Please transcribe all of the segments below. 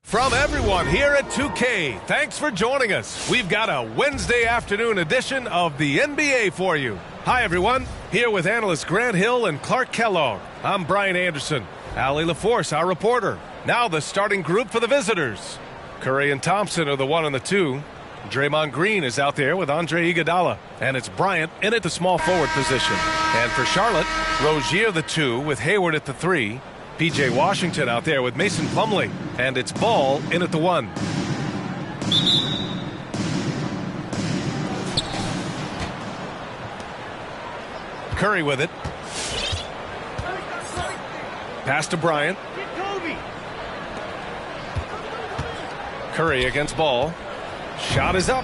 From everyone here at 2K, thanks for joining us. We've got a Wednesday afternoon edition of the NBA for you. Hi, everyone. Here with analysts Grant Hill and Clark Kellogg. I'm Brian Anderson. Allie LaForce, our reporter. Now the starting group for the visitors. Curry and Thompson are the 1 and the 2. Draymond Green is out there with Andre Iguodala. And it's Bryant in at the small forward position. And for Charlotte, Rozier the 2 with Hayward at the 3. P.J. Washington out there with Mason Plumlee. And it's Ball in at the 1. Curry with it. Pass to Bryant. Curry against Ball. Shot is up.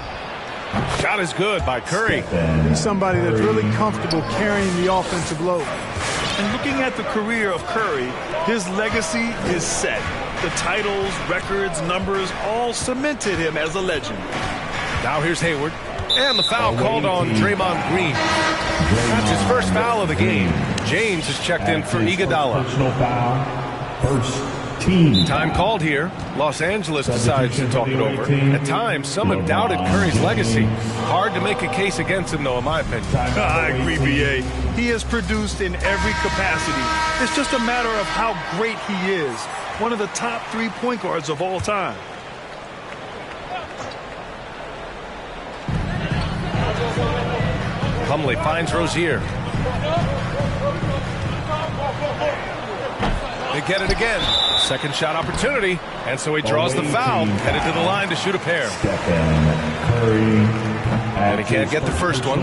Shot is good by Curry. He's somebody that's really comfortable carrying the offensive load. And looking at the career of Curry, his legacy is set. The titles, records, numbers all cemented him as a legend. Now here's Hayward. And the foul called on Draymond Green. That's his first foul of the game. James is checked in for Iguodala. Personal foul. First team. Time called here. Los Angeles decides to talk it over. At times, some have doubted Curry's legacy. Hard to make a case against him, though, in my opinion. I agree, B.A. He has produced in every capacity. It's just a matter of how great he is. One of the top 3 point guards of all time. Plumlee finds Rozier. They get it again. Second shot opportunity. And so he draws the foul. Headed to the line to shoot a pair. And he can't get the first one.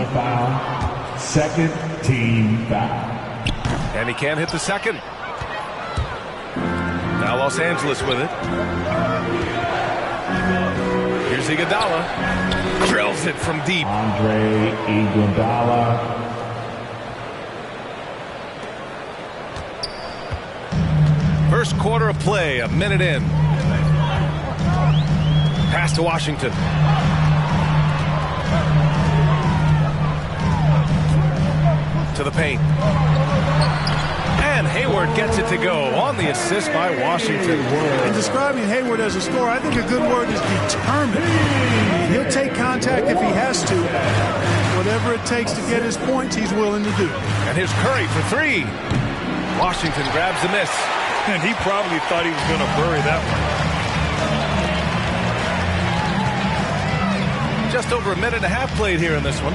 Second team foul. And he can't hit the second. Now Los Angeles with it. Here's Iguodala. Drills it from deep. Andre Iguodala. First quarter of play, a minute in. Pass to Washington. To the paint. And Hayward gets it to go on the assist by Washington. In describing Hayward as a scorer, I think a good word is determined. He'll take contact if he has to. Whatever it takes to get his points, he's willing to do. And here's Curry for 3. Washington grabs the miss. And he probably thought he was going to bury that one. Just over a minute and a half played here in this one.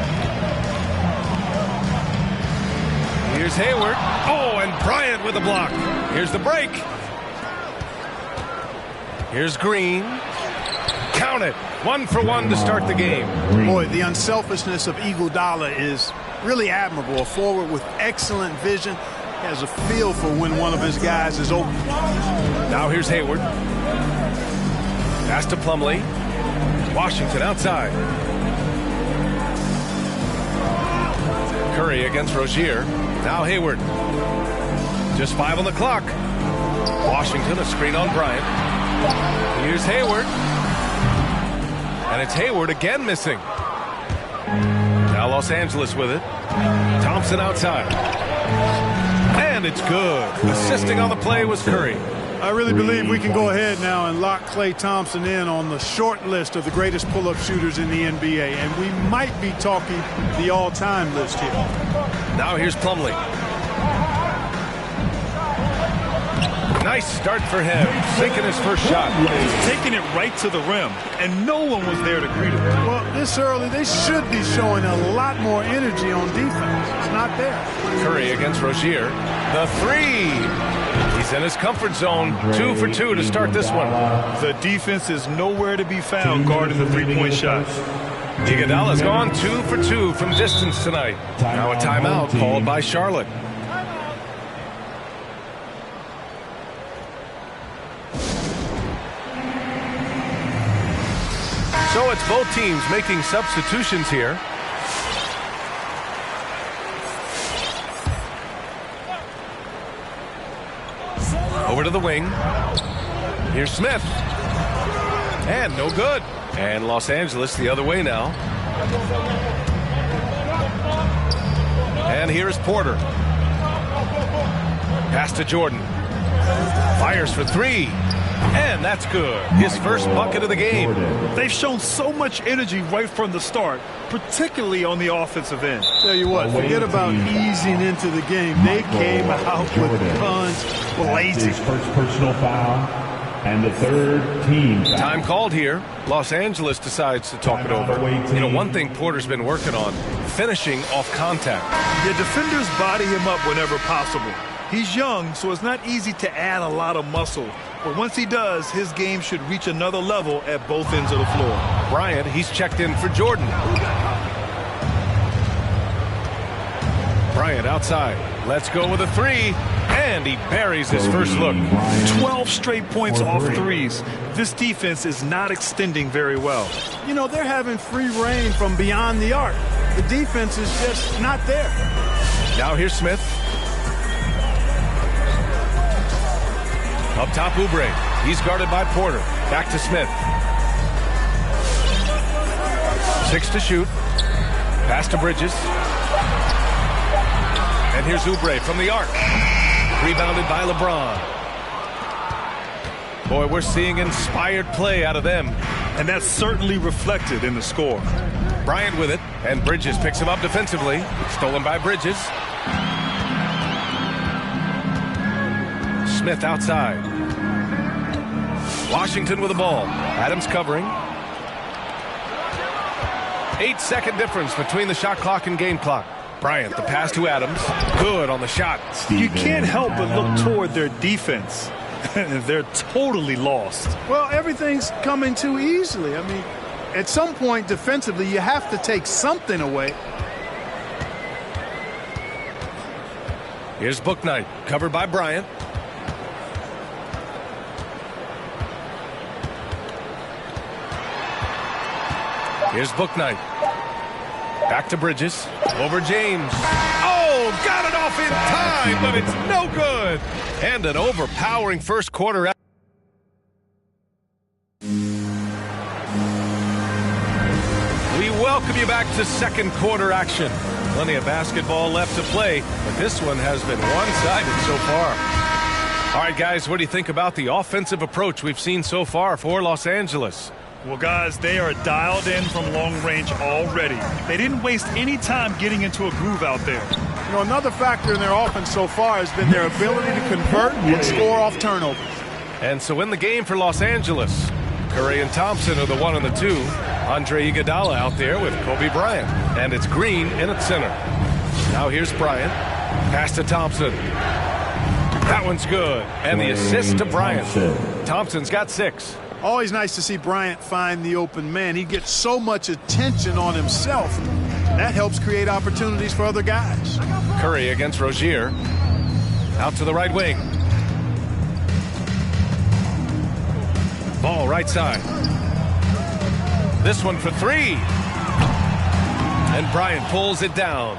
Here's Hayward. Oh, and Bryant with a block. Here's the break. Here's Green. Count it. 1 for 1 to start the game. Boy, the unselfishness of Iguodala is really admirable. A forward with excellent vision. He has a feel for when one of his guys is open. Now here's Hayward. Pass to Plumlee. Washington outside. Curry against Rozier. Now Hayward. Just 5 on the clock. Washington, a screen on Bryant. Here's Hayward. And it's Hayward again missing. Now Los Angeles with it. Thompson outside. And it's good. Assisting on the play was Curry. I really believe we can go ahead now and lock Klay Thompson in on the short list of the greatest pull-up shooters in the NBA. And we might be talking the all-time list here. Now here's Plumlee. Nice start for him. Sinking his first shot. He's taking it right to the rim. And no one was there to greet him. Well, this early, they should be showing a lot more energy on defense. It's not there. Curry against Rozier. The 3. He's in his comfort zone. 2 for 2 to start this one. The defense is nowhere to be found guarding the 3-point shot. Iguodala's gone 2 for 2 from distance tonight. Now a timeout called by Charlotte. So it's both teams making substitutions here. Over to the wing. Here's Smith. And no good. And Los Angeles the other way now. And here's Porter. Pass to Jordan. Fires for 3. And that's good. His first bucket of the game. They've shown so much energy right from the start, particularly on the offensive end. Tell you what, forget about easing into the game. They came out with guns blazing. His first personal foul and the third team foul. Time called here. Los Angeles decides to talk it over. You know, one thing Porter's been working on, finishing off contact. The defenders body him up whenever possible. He's young, so it's not easy to add a lot of muscle. But once he does, his game should reach another level at both ends of the floor. Bryant, he's checked in for Jordan. Bryant outside. Let's go with a three. And he buries his first look. 12 straight points off threes. This defense is not extending very well. You know, they're having free reign from beyond the arc. The defense is just not there. Now here's Smith. Up top, Oubre. He's guarded by Porter. Back to Smith. 6 to shoot. Pass to Bridges. And here's Oubre from the arc. Rebounded by LeBron. Boy, we're seeing inspired play out of them. And that's certainly reflected in the score. Bryant with it. And Bridges picks him up defensively. Stolen by Bridges. Smith outside. Washington with the ball. Adams covering. 8-second difference between the shot clock and game clock. Bryant, the pass to Adams. Good on the shot. You can't help but look toward their defense. They're totally lost. Well, everything's coming too easily. I mean, at some point defensively, you have to take something away. Here's Bouknight, covered by Bryant. Here's Bouknight. Back to Bridges. Over James. Oh, got it off in time, but it's no good. And an overpowering first quarter. We welcome you back to second quarter action. Plenty of basketball left to play, but this one has been one-sided so far. All right, guys, what do you think about the offensive approach we've seen so far for Los Angeles? Well, guys, they are dialed in from long range already. They didn't waste any time getting into a groove out there. You know, another factor in their offense so far has been their ability to convert and score off turnovers. And so in the game for Los Angeles, Curry and Thompson are the 1 and the 2. Andre Iguodala out there with Kobe Bryant. And it's Green in at center. Now here's Bryant. Pass to Thompson. That one's good. And the assist to Bryant. Thompson's got 6. Always nice to see Bryant find the open man. He gets so much attention on himself. That helps create opportunities for other guys. Curry against Rozier. Out to the right wing. Ball right side. This one for 3. And Bryant pulls it down.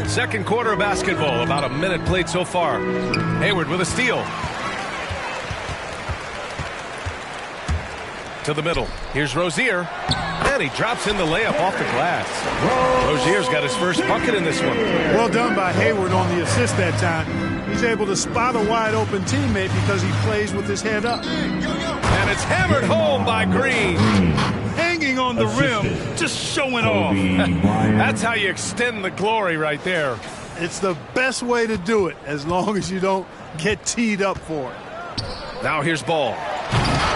Second quarter of basketball, about a minute played so far. Hayward with a steal. To the middle. Here's Rozier. And he drops in the layup off the glass. Rozier's got his first bucket in this one. Well done by Hayward on the assist that time. He's able to spot a wide open teammate because he plays with his head up. And it's hammered home by Green. Hanging on the rim, just showing off. That's how you extend the glory right there. It's the best way to do it, as long as you don't get teed up for it. Now here's Ball.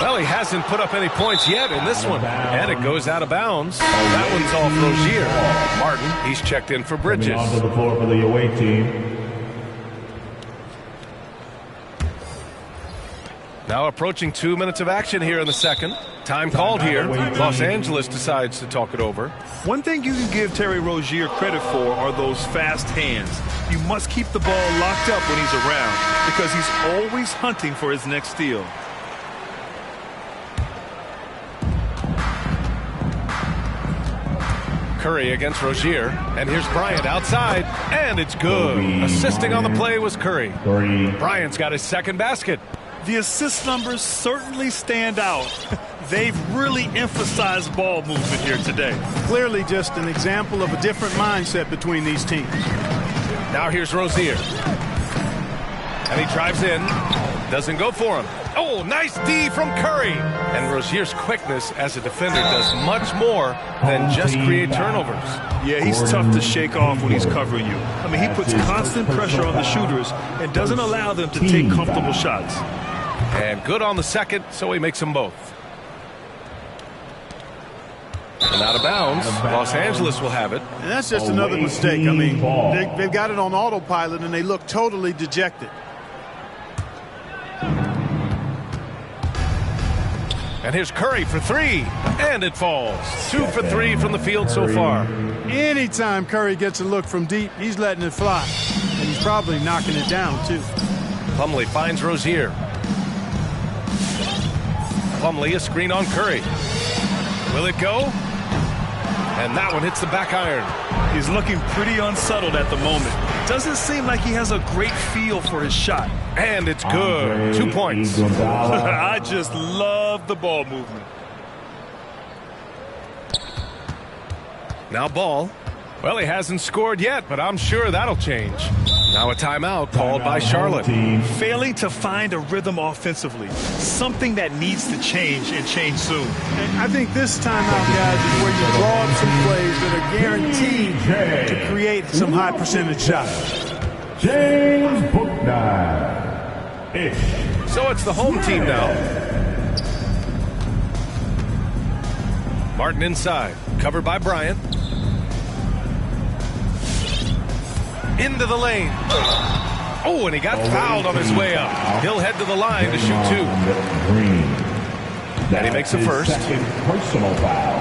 Well, he hasn't put up any points yet in this one. And it goes out of bounds. That one's off Rozier. Martin, he's checked in for Bridges. Onto the floor for the away team. Now approaching 2 minutes of action here in the second. Time called here. Los Angeles decides to talk it over. One thing you can give Terry Rozier credit for are those fast hands. You must keep the ball locked up when he's around because he's always hunting for his next steal. Curry against Rozier. And here's Bryant outside. And it's good. Assisting on the play was Curry. Bryant's got his second basket. The assist numbers certainly stand out. They've really emphasized ball movement here today. Clearly just an example of a different mindset between these teams. Now here's Rozier. And he drives in. Doesn't go for him. Oh, nice D from Curry. And Rozier's quickness as a defender does much more than just create turnovers. Yeah, he's tough to shake off when he's covering you. I mean, he puts constant pressure on the shooters and doesn't allow them to take comfortable shots. And good on the second, so he makes them both. And out of bounds, Los Angeles will have it. And that's just another mistake. I mean, they've got it on autopilot, and they look totally dejected. And here's Curry for three, and it falls. 2 for 3 from the field so far. Anytime Curry gets a look from deep, he's letting it fly. And he's probably knocking it down, too. Plumlee finds Rozier. Plumlee, a screen on Curry. Will it go? And that one hits the back iron. He's looking pretty unsettled at the moment. Doesn't seem like he has a great feel for his shot. And it's good. 2 points. I just love the ball movement. Now Ball. Well, he hasn't scored yet, but I'm sure that'll change. Now a timeout called by Charlotte. Failing to find a rhythm offensively. Something that needs to change and change soon. And I think this timeout, guys, is where you draw up some plays that are guaranteed to create some high percentage shots. James Bouknight. So it's the home team now. Martin inside, covered by Bryant. Into the lane. Oh, and he got fouled on his way up. He'll head to the line to shoot 2. And he makes a first. Second personal foul.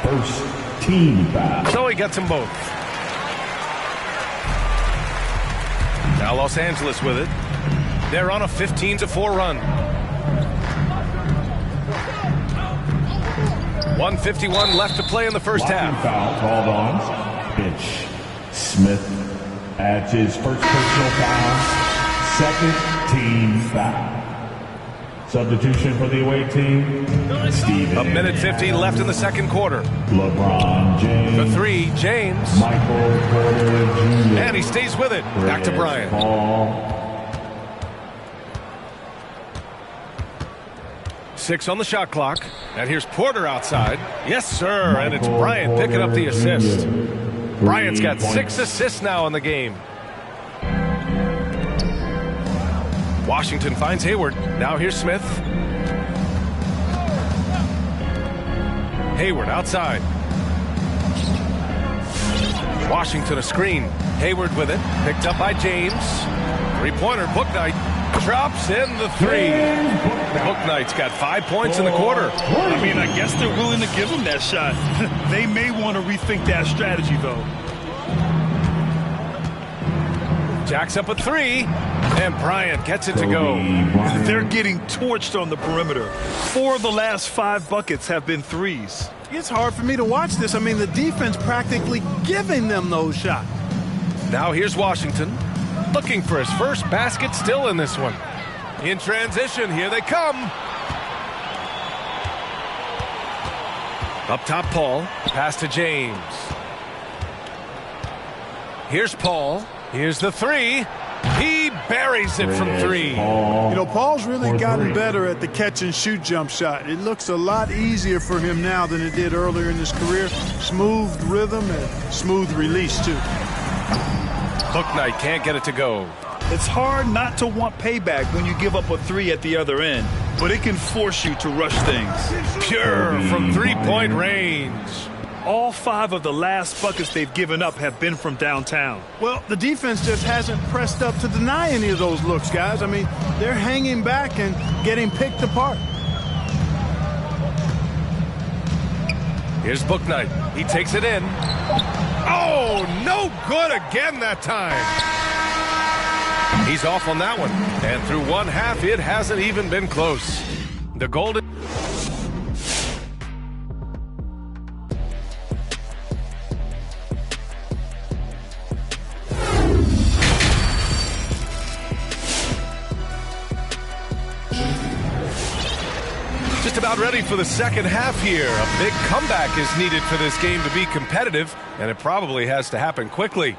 First team foul. So he gets them both. Now Los Angeles with it. They're on a 15-4 run. 1:51 left to play in the first half. Foul called on. Bench. Smith adds his first personal foul. Second team foul. Substitution for the away team. Steven. 1:50 left in the second quarter. LeBron James. For 3, James. Michael Porter Jr. And he stays with it. Back to Bryant. Paul. 6 on the shot clock. And here's Porter outside. Yes, sir. And it's Bryant picking up the assist. Bryant's got 6 assists now in the game. Washington finds Hayward. Now here's Smith. Hayward outside. Washington a screen. Hayward with it. Picked up by James. 3-pointer. Bouknight drops in the 3. Bouknight's got 5 points in the quarter. I mean, I guess they're willing to give him that shot. They may want to rethink that strategy, though. Jacks up a 3, and Bryant gets it to go. They're getting torched on the perimeter. 4 of the last 5 buckets have been threes. It's hard for me to watch this. I mean, the defense practically giving them those shots. Now here's Washington, looking for his first basket still in this one. In transition, here they come. Up top, Paul. Pass to James. Here's Paul. Here's the 3. He buries it from 3. You know, Paul's really gotten better at the catch-and-shoot jump shot. It looks a lot easier for him now than it did earlier in his career. Smooth rhythm and smooth release, too. Bouknight can't get it to go. It's hard not to want payback when you give up a 3 at the other end, but it can force you to rush things. Pure from 3-point range. All 5 of the last buckets they've given up have been from downtown. Well, the defense just hasn't pressed up to deny any of those looks, guys. I mean, they're hanging back and getting picked apart. Here's Bouknight. He takes it in. Oh, no good again that time. He's off on that one. And through one half, it hasn't even been close. The Golden... Just about ready for the second half here. A big comeback is needed for this game to be competitive, and it probably has to happen quickly.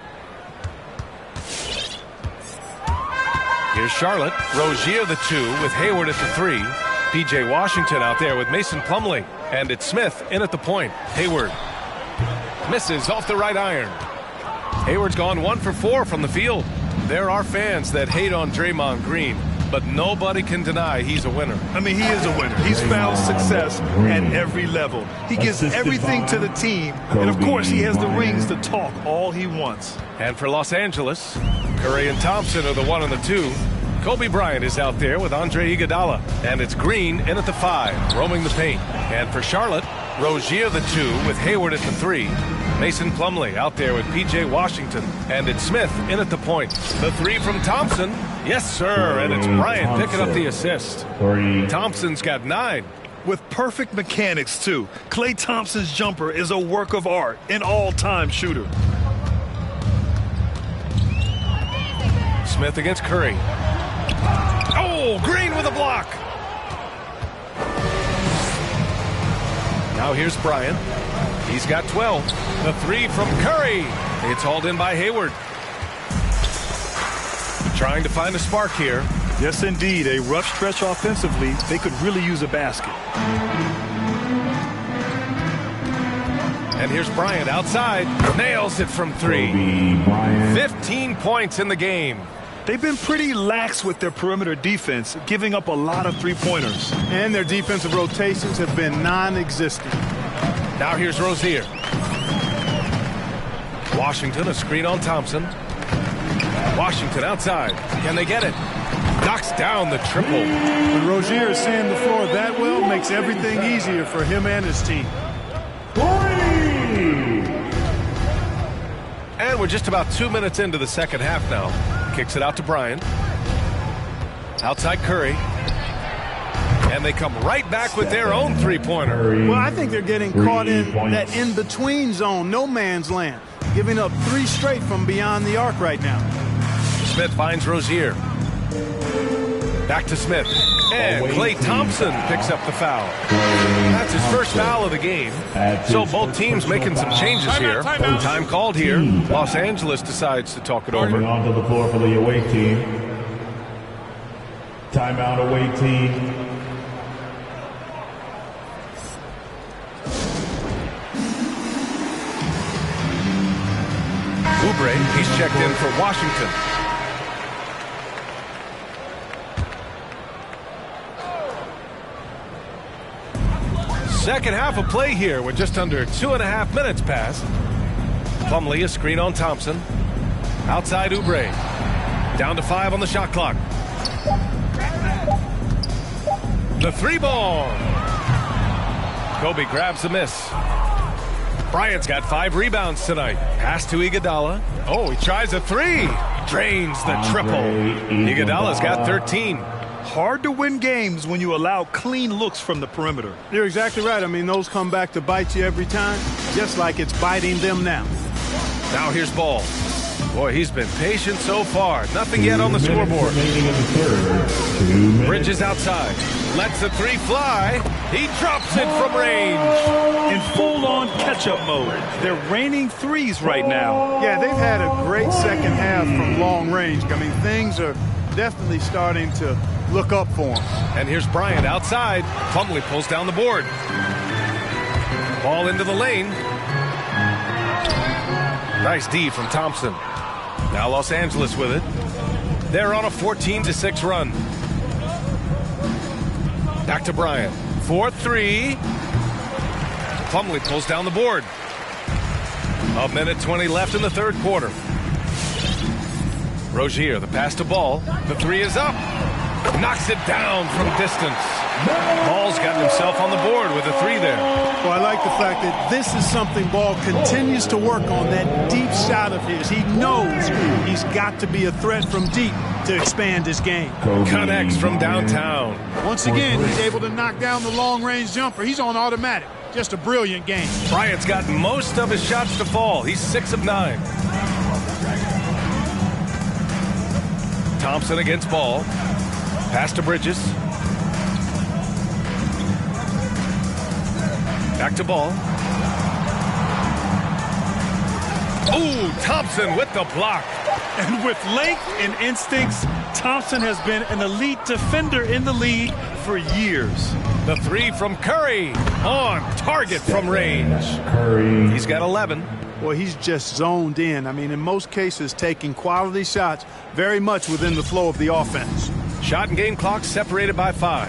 Here's Charlotte. Rozier the 2 with Hayward at the 3. P.J. Washington out there with Mason Plumlee. And it's Smith in at the point. Hayward misses off the right iron. Hayward's gone 1 for 4 from the field. There are fans that hate on Draymond Green, but nobody can deny he's a winner. I mean, he is a winner. He's found success at every level. He gives everything to the team, and of course he has the rings to talk all he wants. And for Los Angeles, Curry and Thompson are the 1 and the 2. Kobe Bryant is out there with Andre Iguodala, and it's Green in at the 5, roaming the paint. And for Charlotte, Rozier the 2 with Hayward at the 3. Mason Plumlee out there with P.J. Washington, and it's Smith in at the point. The 3 from Thompson, yes sir, and it's Bryant picking up the assist. Thompson's got 9. With perfect mechanics too. Klay Thompson's jumper is a work of art, an all-time shooter. Smith against Curry. Oh, Green with a block. Now here's Bryant. He's got 12. The 3 from Curry. It's hauled in by Hayward. Trying to find a spark here. Yes, indeed. A rough stretch offensively. They could really use a basket. And here's Bryant outside. Nails it from 3. 15 points in the game. They've been pretty lax with their perimeter defense, giving up a lot of three-pointers. And their defensive rotations have been non-existent. Now here's Rozier. Washington, a screen on Thompson. Washington outside. Can they get it? Knocks down the triple. When Rozier is seeing the floor that well, makes everything easier for him and his team. And we're just about 2 minutes into the second half now. Kicks it out to Bryant. Outside Curry. And they come right back with their own three-pointer. Well, I think they're getting caught in that in-between zone, no man's land. Giving up 3 straight from beyond the arc right now. Smith finds Rozier. Back to Smith. And Klay Thompson picks up the foul. That's his first foul of the game. So both teams making some changes here. Time called here. Los Angeles decides to talk it over. Onto the floor for the away team. Timeout away team. Oubre, he's checked in for Washington. Second half of play here with just under 2.5 minutes passed. Plumlee, a screen on Thompson. Outside Oubre. Down to 5 on the shot clock. The 3-ball. Kobe grabs the miss. Bryant's got 5 rebounds tonight. Pass to Iguodala. Oh, he tries a 3. Drains the triple. Iguodala's got 13. Hard to win games when you allow clean looks from the perimeter. You're exactly right. I mean, those come back to bite you every time, just like it's biting them now. Now here's Ball. Boy, he's been patient so far. Nothing yet on the scoreboard. Bridges outside. Lets the 3 fly. He drops it from range. In full-on catch-up mode. They're raining threes right now. Yeah, they've had a great second half from long range. I mean, things are definitely starting to look up for him. And here's Bryant outside. Plumlee pulls down the board. Ball into the lane. Nice D from Thompson. Now Los Angeles with it. They're on a 14-6 run. Back to Bryant. 4-3. Plumlee pulls down the board. 1:20 left in the third quarter. Rozier, the pass to Ball. The 3 is up. Knocks it down from distance. Ball's got himself on the board with a 3 there. Well, I like the fact that this is something Ball continues to work on, that deep shot of his. He knows he's got to be a threat from deep to expand his game. Connects from downtown. Once again, he's able to knock down the long-range jumper. He's on automatic. Just a brilliant game. Bryant's got most of his shots to fall. He's 6 of 9. Thompson against Ball. Pass to Bridges. Back to Ball. Ooh, Thompson with the block. And with length and instincts, Thompson has been an elite defender in the league for years. The three from Curry. On target from range. Curry. He's got 11. Well, he's just zoned in. I mean, in most cases, taking quality shots very much within the flow of the offense. Shot and game clock separated by 5.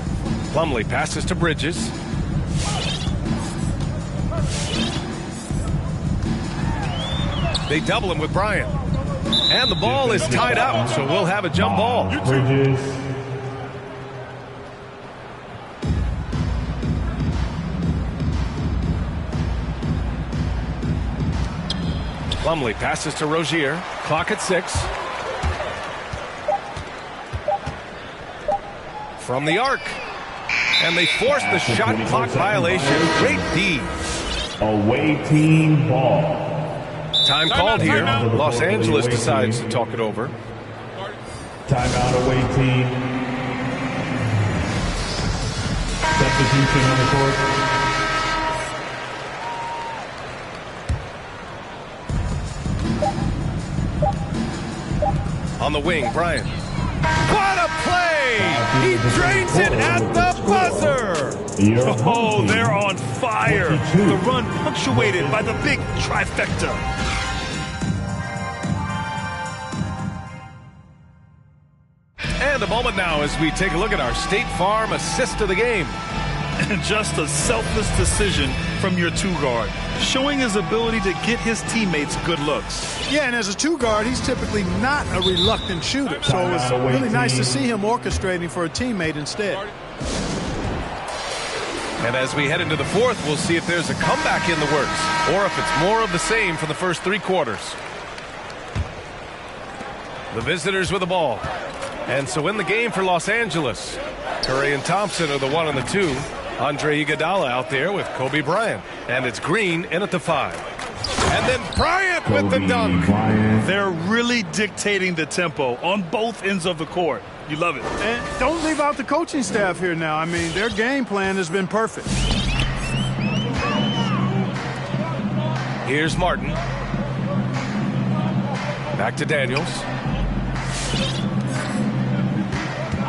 Plumlee passes to Bridges. They double him with Bryant. And the ball is tied up, so we'll have a jump ball. Bridges. Plumlee passes to Rozier. Clock at 6. From the arc. And they force the shot clock violation. Great D. Away team ball. Time called here. Los Angeles decides to talk it over. Timeout away team. Substitution on the court. On the wing, Bryant. What a play! He drains it at the buzzer! Oh, they're on fire. The run punctuated by the big trifecta. And a moment now as we take a look at our State Farm assist of the game. And just a selfless decision from your two-guard, showing his ability to get his teammates good looks. Yeah, and as a two-guard, he's typically not a reluctant shooter, so it's really nice to see him orchestrating for a teammate instead. And as we head into the fourth, we'll see if there's a comeback in the works or if it's more of the same for the first 3 quarters. The visitors with the ball. And so in the game for Los Angeles, Curry and Thompson are the 1 and the 2. Andre Iguodala out there with Kobe Bryant. And it's Green in at the 5. And then Bryant with the dunk. They're really dictating the tempo on both ends of the court. You love it. And don't leave out the coaching staff here now. I mean, their game plan has been perfect. Here's Martin. Back to Daniels.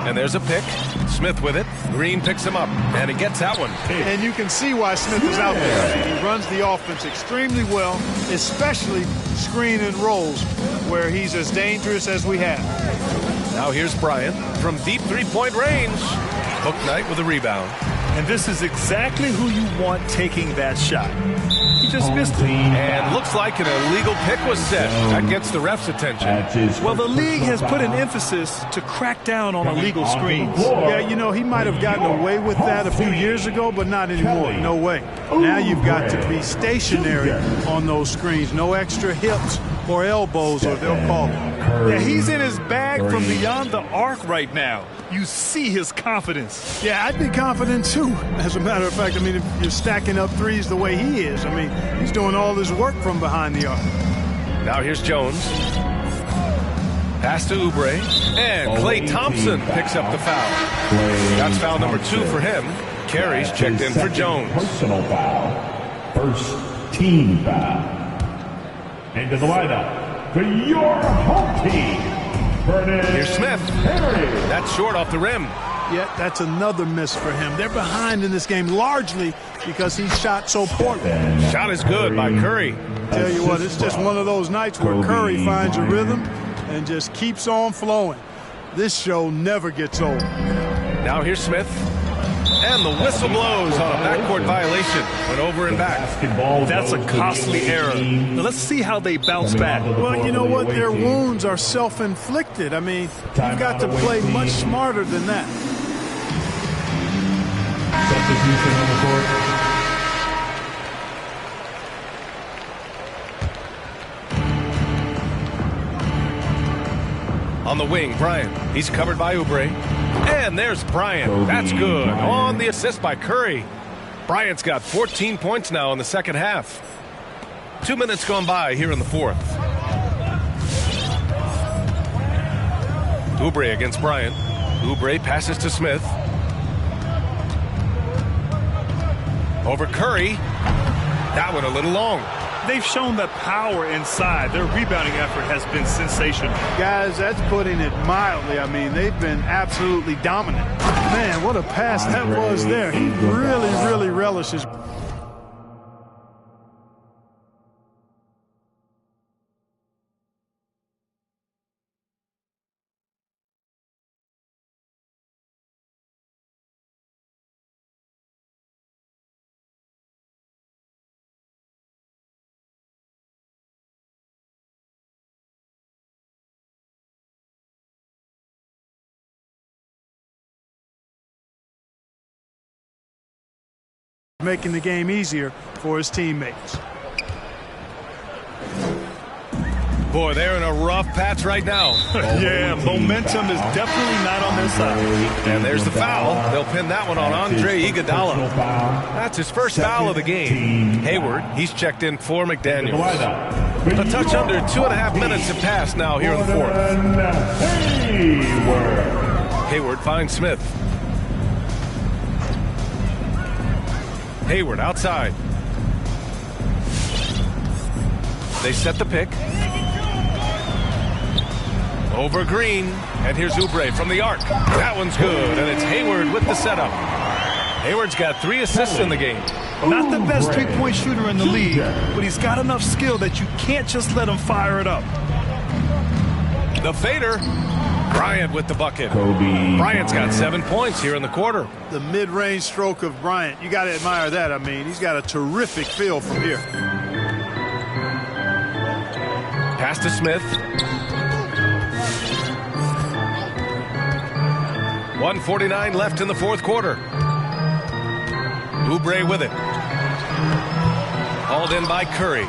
And there's a pick. Smith with it. Green picks him up. And he gets that one. And you can see why Smith is out there. He runs the offense extremely well, especially screen and rolls, where he's as dangerous as we have. Now here's Bryant from deep three-point range. Hook Knight with a rebound. And this is exactly who you want taking that shot. He just missed it. And looks like an illegal pick was set. That gets the ref's attention. Well, the league has put an emphasis to crack down on illegal screens. Yeah, you know, he might have gotten away with that a few years ago, but not anymore. No way. Now you've got to be stationary on those screens. No extra hips or elbows, or they'll call it. Yeah, he's in his bag from beyond the arc right now. You see his confidence. Yeah, I'd be confident too. As a matter of fact, I mean, if you're stacking up threes the way he is, I mean, he's doing all his work from behind the arc. Now here's Jones. Pass to Oubre. And Klay Thompson picks up the foul. That's foul number 2 for him. Carries checked in for Jones. Personal foul. First team foul. Into the lineup for your home team. Here's Smith. That's short off the rim. Yeah, that's another miss for him. They're behind in this game largely because he shot so poorly. Shot is good by Curry. Tell you what, it's just one of those nights where Curry finds a rhythm and just keeps on flowing. This show never gets old. Now here's Smith. And the whistle blows on a backcourt violation. Went over and back. That's a costly error. Now let's see how they bounce back. Well, you know what? Their wounds are self-inflicted. I mean, you've got to play much smarter than that. Substitution on the court. On the wing, Bryant. He's covered by Oubre. And there's Bryant. That's good. On the assist by Curry. Bryant's got 14 points now in the second half. 2 minutes gone by here in the fourth. Oubre against Bryant. Oubre passes to Smith. Over Curry. That one a little long. They've shown that power inside. Their rebounding effort has been sensational. Guys, that's putting it mildly. I mean, they've been absolutely dominant. Man, what a pass that was there. He really, really relishes. Making the game easier for his teammates. Boy, they're in a rough patch right now. Yeah, momentum is definitely not on their side. And there's the foul. They'll pin that one on Dray Iguodala. That's his first foul of the game. Hayward, he's checked in for McDaniels. A touch under 2.5 minutes have passed now here in the fourth. Hayward finds Smith. Hayward outside. They set the pick. Over Green. And here's Oubre from the arc. That one's good. And it's Hayward with the setup. Hayward's got 3 assists in the game. Not the best three-point shooter in the league, but he's got enough skill that you can't just let him fire it up. The fader. Bryant with the bucket. Bryant's got 7 points here in the quarter. The mid-range stroke of Bryant, you got to admire that. I mean, he's got a terrific feel from here. Pass to Smith. 1:49 left in the fourth quarter. Oubre with it. Hauled in by Curry.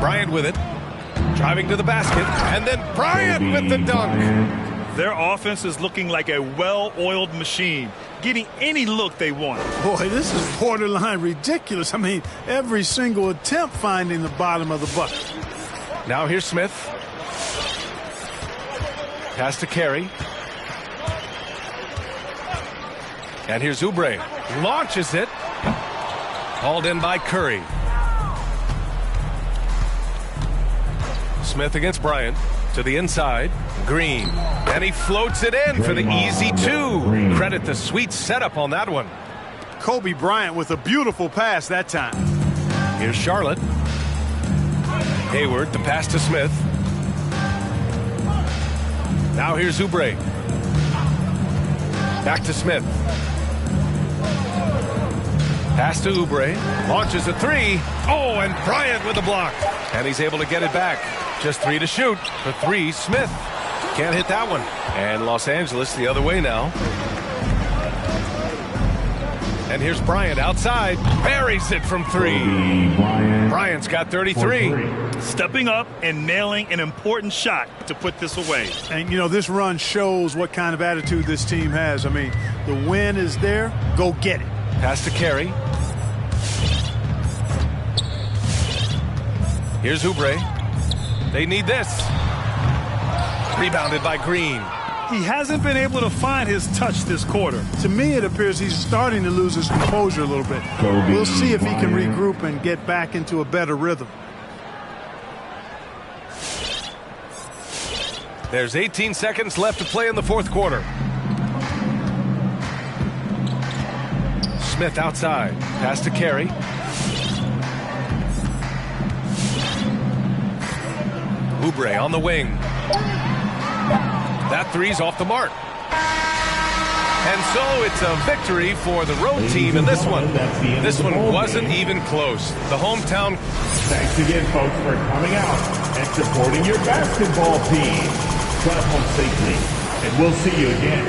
Bryant with it. Driving to the basket. And then Bryant with the dunk. Their offense is looking like a well-oiled machine, getting any look they want. Boy, this is borderline ridiculous. I mean, every single attempt finding the bottom of the bucket. Now here's Smith. Pass to Carey. And here's Oubre. Launches it. Hauled in by Curry. Smith against Bryant. To the inside. Green. And he floats it in for the easy 2. Credit the sweet setup on that one. Kobe Bryant with a beautiful pass that time. Here's Charlotte. Hayward, the pass to Smith. Now here's Oubre. Back to Smith. Pass to Oubre. Launches a 3. Oh, and Bryant with the block. And he's able to get it back. Just 3 to shoot. For 3, Smith. Can't hit that one. And Los Angeles the other way now. And here's Bryant outside. Buries it from 3. Bryant's got 33. Stepping up and nailing an important shot to put this away. And, you know, this run shows what kind of attitude this team has. I mean, the win is there. Go get it. Pass to Carey. Here's Oubre. They need this. Rebounded by Green. He hasn't been able to find his touch this quarter. To me, it appears he's starting to lose his composure a little bit. We'll see if he can regroup and get back into a better rhythm. There's 18 seconds left to play in the fourth quarter. Smith outside. Pass to Carey. Oubre on the wing. That 3's off the mark. And so it's a victory for the road team in this one. This one wasn't even close. The hometown. Thanks again, folks, for coming out and supporting your basketball team. Drive home safely, and we'll see you again.